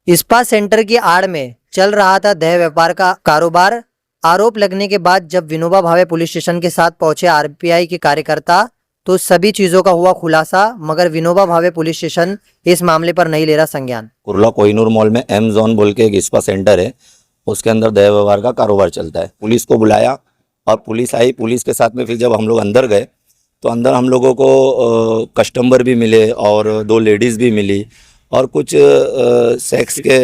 इस्पात सेंटर की आड़ में चल रहा था देह व्यापार का कारोबार। आरोप लगने के बाद जब विनोबा भावे पुलिस स्टेशन के साथ पहुंचे आरपीआई के कार्यकर्ता तो सभी चीजों का हुआ खुलासा, मगर विनोबा भावे पुलिस स्टेशन इस मामले पर नहीं ले रहा संज्ञान। कुर्ला कोहिनूर मॉल में एम जोन बोल के एक इस्पा सेंटर है, उसके अंदर दया व्यवहार का कारोबार चलता है। पुलिस को बुलाया और पुलिस आई। पुलिस के साथ में फिर जब हम लोग अंदर गए तो अंदर हम लोगों को कस्टमर भी मिले और 2 लेडीज़ भी मिली और कुछ सेक्स के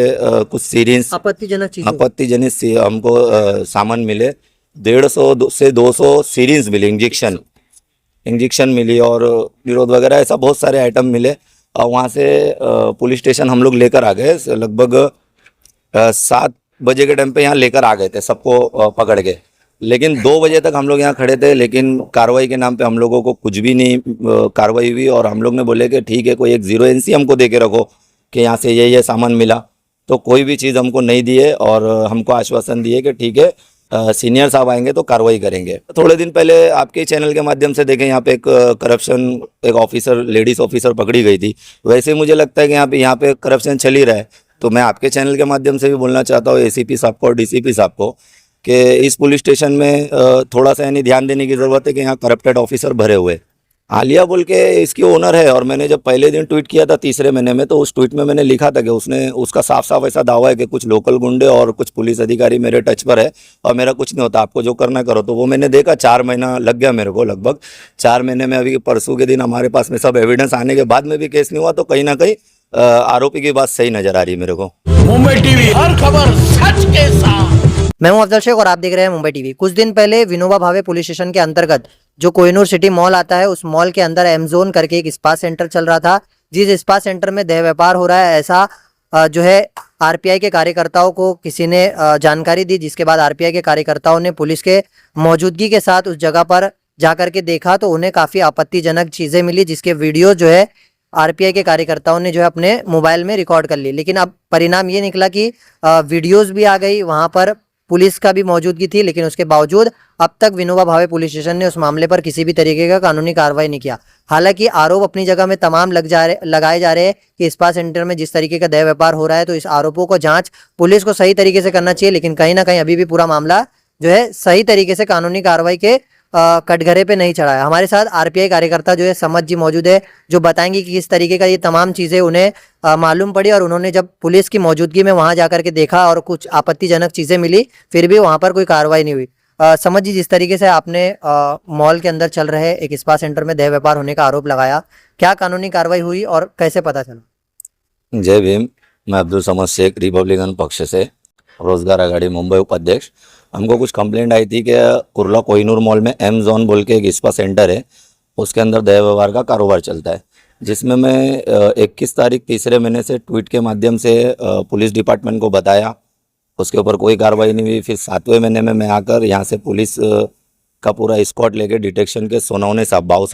कुछ सीरीज आपत्तिजनक हमको सामान मिले। 150 से 200 सीरीज मिली, इंजेक्शन मिली और विरोध वगैरह ऐसा बहुत सारे आइटम मिले। और वहाँ से पुलिस स्टेशन हम लोग लेकर आ गए। लगभग 7 बजे के टाइम पे यहाँ लेकर आ गए थे सबको पकड़ के, लेकिन 2 बजे तक हम लोग यहाँ खड़े थे, लेकिन कार्रवाई के नाम पे हम लोगों को कुछ भी नहीं कार्रवाई हुई। और हम लोग ने बोले कि ठीक है, कोई एक 0 NC हमको दे के रखो कि यहाँ से ये सामान मिला, तो कोई भी चीज़ हमको नहीं दिए और हमको आश्वासन दिए कि ठीक है सीनियर साहब आएंगे तो कार्रवाई करेंगे। थोड़े दिन पहले आपके चैनल के माध्यम से देखें, यहाँ पे एक करप्शन, एक ऑफिसर, लेडीज़ ऑफिसर पकड़ी गई थी। वैसे मुझे लगता है कि यहाँ पे करप्शन चल ही रहा है। तो मैं आपके चैनल के माध्यम से भी बोलना चाहता हूँ ACP साहब को और DCP साहब को कि इस पुलिस स्टेशन में थोड़ा सा यानी ध्यान देने की ज़रूरत है कि यहाँ करप्टेड ऑफिसर भरे हुए। आलिया बोल के इसकी ओनर है, और मैंने जब पहले दिन ट्वीट किया था 3रे महीने में, तो उस ट्वीट में मैंने लिखा था कि उसका साफ साफ ऐसा दावा है कि कुछ लोकल गुंडे और कुछ पुलिस अधिकारी मेरे टच पर है और मेरा कुछ नहीं होता, आपको जो करना करो। तो वो मैंने देखा, 4 महीना लग गया मेरे को, लगभग 4 महीने में। अभी परसों के दिन हमारे पास में सब एविडेंस आने के बाद में भी केस नहीं हुआ, तो कहीं ना कहीं आरोपी की बात सही नजर आ रही है मेरे को। मुंबई टीवी, हर खबर सच के साथ। मैं हूं अफजल शेख और आप देख रहे हैं मुंबई टीवी। कुछ दिन पहले विनोबा भावे पुलिस स्टेशन के अंतर्गत जो कोहिनूर सिटी मॉल आता है, उस मॉल के अंदर एम जोन करके एक स्पा सेंटर चल रहा था, जिस स्पा सेंटर में देह व्यापार हो रहा है, ऐसा जो है आरपीआई के कार्यकर्ताओं को किसी ने जानकारी दी। जिसके बाद आरपीआई के कार्यकर्ताओं ने पुलिस के मौजूदगी के साथ उस जगह पर जाकर के देखा तो उन्हें काफी आपत्तिजनक चीजें मिली, जिसके वीडियो जो है आरपीआई के कार्यकर्ताओं ने जो है अपने मोबाइल में रिकॉर्ड कर ली। लेकिन अब परिणाम ये निकला कि वीडियोज भी आ गई, वहां पर पुलिस का भी मौजूदगी थी, लेकिन उसके बावजूद अब तक विनोबा भावे पुलिस स्टेशन ने उस मामले पर किसी भी तरीके का कानूनी कार्रवाई नहीं किया। हालांकि आरोप अपनी जगह में तमाम लगाए जा रहे हैं कि स्पा सेंटर में जिस तरीके का देह व्यापार हो रहा है, तो इस आरोपों को जांच पुलिस को सही तरीके से करना चाहिए। लेकिन कहीं ना कहीं अभी भी पूरा मामला जो है सही तरीके से कानूनी कार्रवाई के कटघरे पे नहीं चढ़ा है। हमारे साथ आरपीआई कार्यकर्ता जो है समझ जी मौजूद है, जो बताएंगे कि किस तरीके का ये तमाम चीजें उन्हें मालूम पड़ी और उन्होंने जब पुलिस की मौजूदगी में वहां जाकर के देखा और कुछ आपत्तिजनक चीजें मिली, फिर भी वहां पर कोई कार्रवाई नहीं हुई। समझ जी, जिस तरीके से आपने मॉल के अंदर चल रहे एक स्पा सेंटर में देह व्यापार होने का आरोप लगाया, क्या कानूनी कार्रवाई हुई और कैसे पता चला? जय भीम। मैं अब्दुल समद शेख, रिपब्लिकन पक्ष से रोजगार आघाड़ी मुंबई उपाध्यक्ष। हमको कुछ कंप्लेंट आई थी कि कुर्ला कोहिनूर मॉल में एम जोन बोल के एक इस्पा सेंटर है, उसके अंदर दया व्यवहार का कारोबार चलता है, जिसमें मैं 21 तारीख 3रे महीने से ट्वीट के माध्यम से पुलिस डिपार्टमेंट को बताया। उसके ऊपर कोई कार्रवाई नहीं हुई। फिर 7वें महीने में मैं आकर यहाँ से पुलिस का पूरा स्क्वाड लेके डिटेक्शन के सोनौने साहब, भाव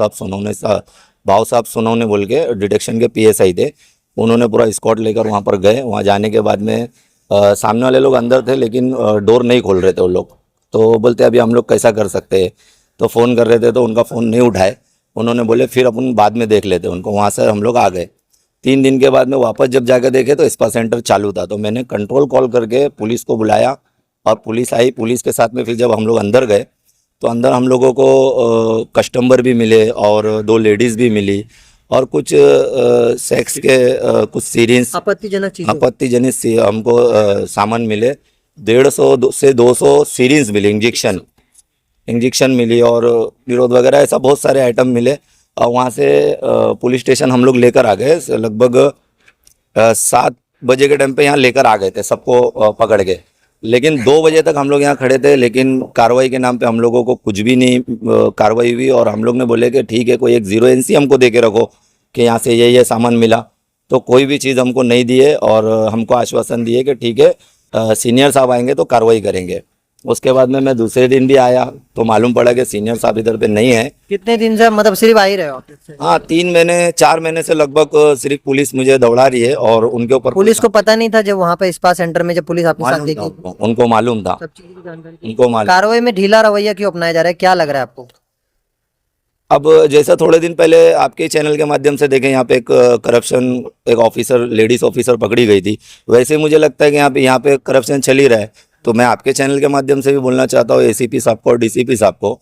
साहब सोनौने बोल के डिटेक्शन के PSI थे, उन्होंने पूरा स्क्वाड लेकर वहाँ पर गए। वहाँ जाने के बाद में सामने वाले लोग अंदर थे, लेकिन डोर नहीं खोल रहे थे वो लोग। तो बोलते अभी हम लोग कैसा कर सकते हैं, तो फ़ोन कर रहे थे तो उनका फ़ोन नहीं उठाए। उन्होंने बोले फिर अपन बाद में देख लेते उनको। वहाँ से हम लोग आ गए। 3 दिन के बाद में वापस जब जाकर देखे तो स्पा सेंटर चालू था। तो मैंने कंट्रोल कॉल करके पुलिस को बुलाया और पुलिस आई। पुलिस के साथ में फिर जब हम लोग अंदर गए तो अंदर हम लोगों को कस्टमर भी मिले और 2 लेडीज़ भी मिली और कुछ सेक्स के कुछ सीरीज आपत्तिजनक हमको सामान मिले। 150 से 200 सीरीज मिली, इंजेक्शन मिली और विरोध वगैरह ऐसा बहुत सारे आइटम मिले। और वहाँ से पुलिस स्टेशन हम लोग लेकर आ गए। लगभग 7 बजे के टाइम पे यहाँ लेकर आ गए थे सबको पकड़ के, लेकिन 2 बजे तक हम लोग यहाँ खड़े थे, लेकिन कार्रवाई के नाम पे हम लोगों को कुछ भी नहीं कार्रवाई हुई। और हम लोग ने बोले कि ठीक है, कोई एक 0 NC हमको दे के रखो कि यहाँ से ये सामान मिला, तो कोई भी चीज़ हमको नहीं दिए और हमको आश्वासन दिए कि ठीक है सीनियर साहब आएंगे तो कार्रवाई करेंगे। उसके बाद में मैं दूसरे दिन भी आया तो मालूम पड़ा कि सीनियर साहब इधर पे नहीं है। कितने दिन से मतलब सिर्फ आ ही रहे हो? हाँ, 4 महीने से लगभग सिर्फ पुलिस मुझे दौड़ा रही है और उनके ऊपर पुलिस को पता नहीं था जब वहाँ पे स्पा सेंटर में जब पुलिस आपके साथ देखी? उनको मालूम था, उनको मालूम। कार्रवाई में ढीला रवैया क्यों अपनाया जा रहा है, क्या लग रहा है आपको? अब जैसा थोड़े दिन पहले आपके चैनल के माध्यम से देखें, यहाँ पे एक करप्शन, एक ऑफिसर, लेडीज ऑफिसर पकड़ी गई थी, वैसे मुझे लगता है कि यहाँ पे करप्शन चल ही रहा है। तो मैं आपके चैनल के माध्यम से भी बोलना चाहता हूँ एसीपी साहब को और डीसीपी साहब को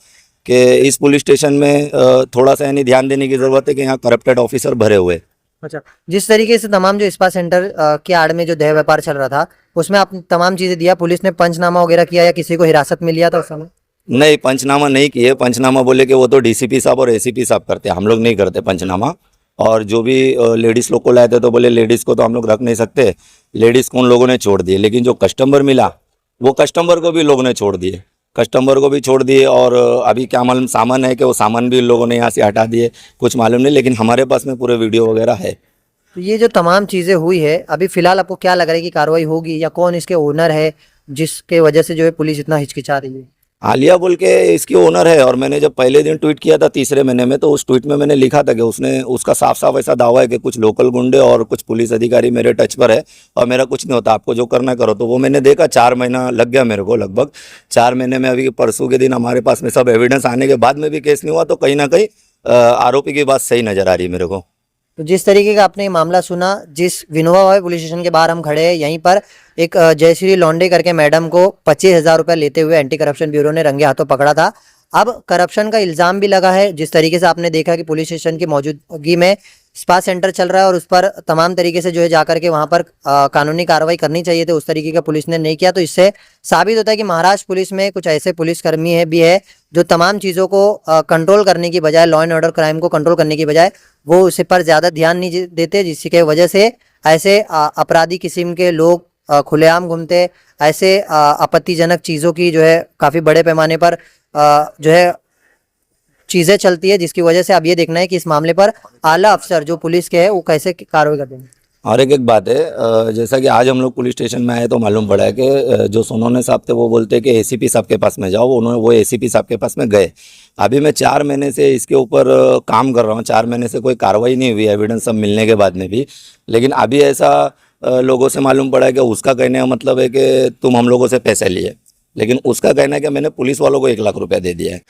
कि इस पुलिस स्टेशन में थोड़ा सा यानी ध्यान देने की ज़रूरत है कि यहाँ करप्टेड ऑफिसर भरे हुए। अच्छा, जिस तरीके से तमाम जो स्पा सेंटर के आड़ में जो देह व्यापार चल रहा था, उसमें आप तमाम चीजें दिया, पुलिस ने पंचनामा वगैरह किया या किसी को हिरासत में लिया था उस समय? नहीं, पंचनामा नहीं किए। पंचनामा बोले कि वो तो डीसीपी साहब और एसीपी साहब करते हैं, हम लोग नहीं करते पंचनामा। और जो भी लेडीज़ लोग को लाए थे तो बोले लेडीज़ को तो हम लोग रख नहीं सकते, लेडीज़ को उन लोगों ने छोड़ दिए। लेकिन जो कस्टमर मिला वो कस्टमर को भी लोगों ने छोड़ दिए, कस्टमर को भी छोड़ दिए। और अभी क्या मालूम सामान है कि वो सामान भी लोगों ने यहाँ से हटा दिए, कुछ मालूम नहीं। लेकिन हमारे पास में पूरे वीडियो वगैरह है। तो ये जो तमाम चीजें हुई है, अभी फिलहाल आपको क्या लग रहा है कि कार्रवाई होगी या कौन इसके ओनर है जिसके वजह से जो है पुलिस इतना हिचकिचा रही है? आलिया बोल के इसकी ओनर है। और मैंने जब पहले दिन ट्वीट किया था तीसरे महीने में, तो उस ट्वीट में मैंने लिखा था कि उसका साफ साफ ऐसा दावा है कि कुछ लोकल गुंडे और कुछ पुलिस अधिकारी मेरे टच पर है और मेरा कुछ नहीं होता, आपको जो करना है करो। तो वो मैंने देखा, 4 महीना लग गया मेरे को, लगभग 4 महीने में। अभी परसों के दिन हमारे पास में सब एविडेंस आने के बाद में भी केस नहीं हुआ, तो कहीं ना कहीं आरोपी की बात सही नज़र आ रही है मेरे को। तो जिस तरीके का आपने ये मामला सुना, जिस विनोबा भावे पुलिस स्टेशन के बाहर हम खड़े हैं, यहीं पर एक जयश्री लौंडे करके मैडम को 25,000 रुपये लेते हुए एंटी करप्शन ब्यूरो ने रंगे हाथों पकड़ा था। अब करप्शन का इल्ज़ाम भी लगा है। जिस तरीके से आपने देखा कि पुलिस स्टेशन की मौजूदगी में स्पा सेंटर चल रहा है और उस पर तमाम तरीके से जो है जाकर के वहाँ पर कानूनी कार्रवाई करनी चाहिए थी, उस तरीके का पुलिस ने नहीं किया। तो इससे साबित होता है कि महाराष्ट्र पुलिस में कुछ ऐसे पुलिसकर्मी है भी है जो तमाम चीज़ों को कंट्रोल करने की बजाय, लॉ एंड ऑर्डर क्राइम को कंट्रोल करने की बजाय वो उस पर ज़्यादा ध्यान नहीं देते, जिसकी वजह से ऐसे अपराधी किस्म के लोग खुलेआम घूमते, ऐसे आपत्तिजनक चीज़ों की जो है काफ़ी बड़े पैमाने पर जो है चीज़ें चलती है, जिसकी वजह से अब ये देखना है कि इस मामले पर आला अफसर जो पुलिस के है वो कैसे कार्रवाई करते हैं। और एक बात है, जैसा कि आज हम लोग पुलिस स्टेशन में आए तो मालूम पड़ा है कि जो सोनोने साहब थे वो बोलते हैं कि एसीपी साहब के पास में जाओ, वो एसीपी साहब के पास में गए। अभी मैं 4 महीने से इसके ऊपर काम कर रहा हूँ, 4 महीने से कोई कार्रवाई नहीं हुई, एविडेंस सब मिलने के बाद में भी। लेकिन अभी ऐसा लोगों से मालूम पड़ा है कि उसका कहने का मतलब है कि तुम हम लोगों से पैसे लिए, लेकिन उसका कहना है कि मैंने पुलिस वालों को 1 लाख रुपया दे दिया है।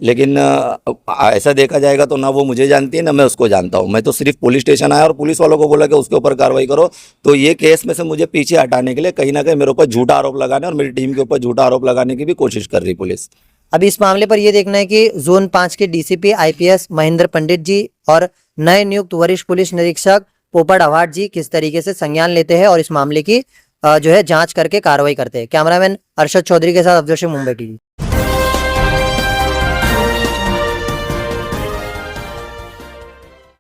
लेकिन ऐसा देखा जाएगा तो ना वो मुझे जानती है ना मैं उसको जानता हूँ। मैं तो सिर्फ पुलिस स्टेशन आया और पुलिस वालों को बोला कि उसके ऊपर कार्रवाई करो। तो ये केस में से मुझे पीछे हटाने के लिए कहीं ना कहीं मेरे ऊपर झूठा आरोप लगाने और मेरी टीम के ऊपर झूठा आरोप लगाने की भी कोशिश कर रही पुलिस। अभी इस मामले पर यह देखना है कि जोन 5 के डीसीपी आईपीएस महेंद्र पंडित जी और नए नियुक्त वरिष्ठ पुलिस निरीक्षक पोपट अवार्ड जी किस तरीके से संज्ञान लेते हैं और इस मामले की जो है जांच करके कार्रवाई करते हैं। कैमरामैन अरशद चौधरी के साथ अफजल शेख, मुंबई टीवी।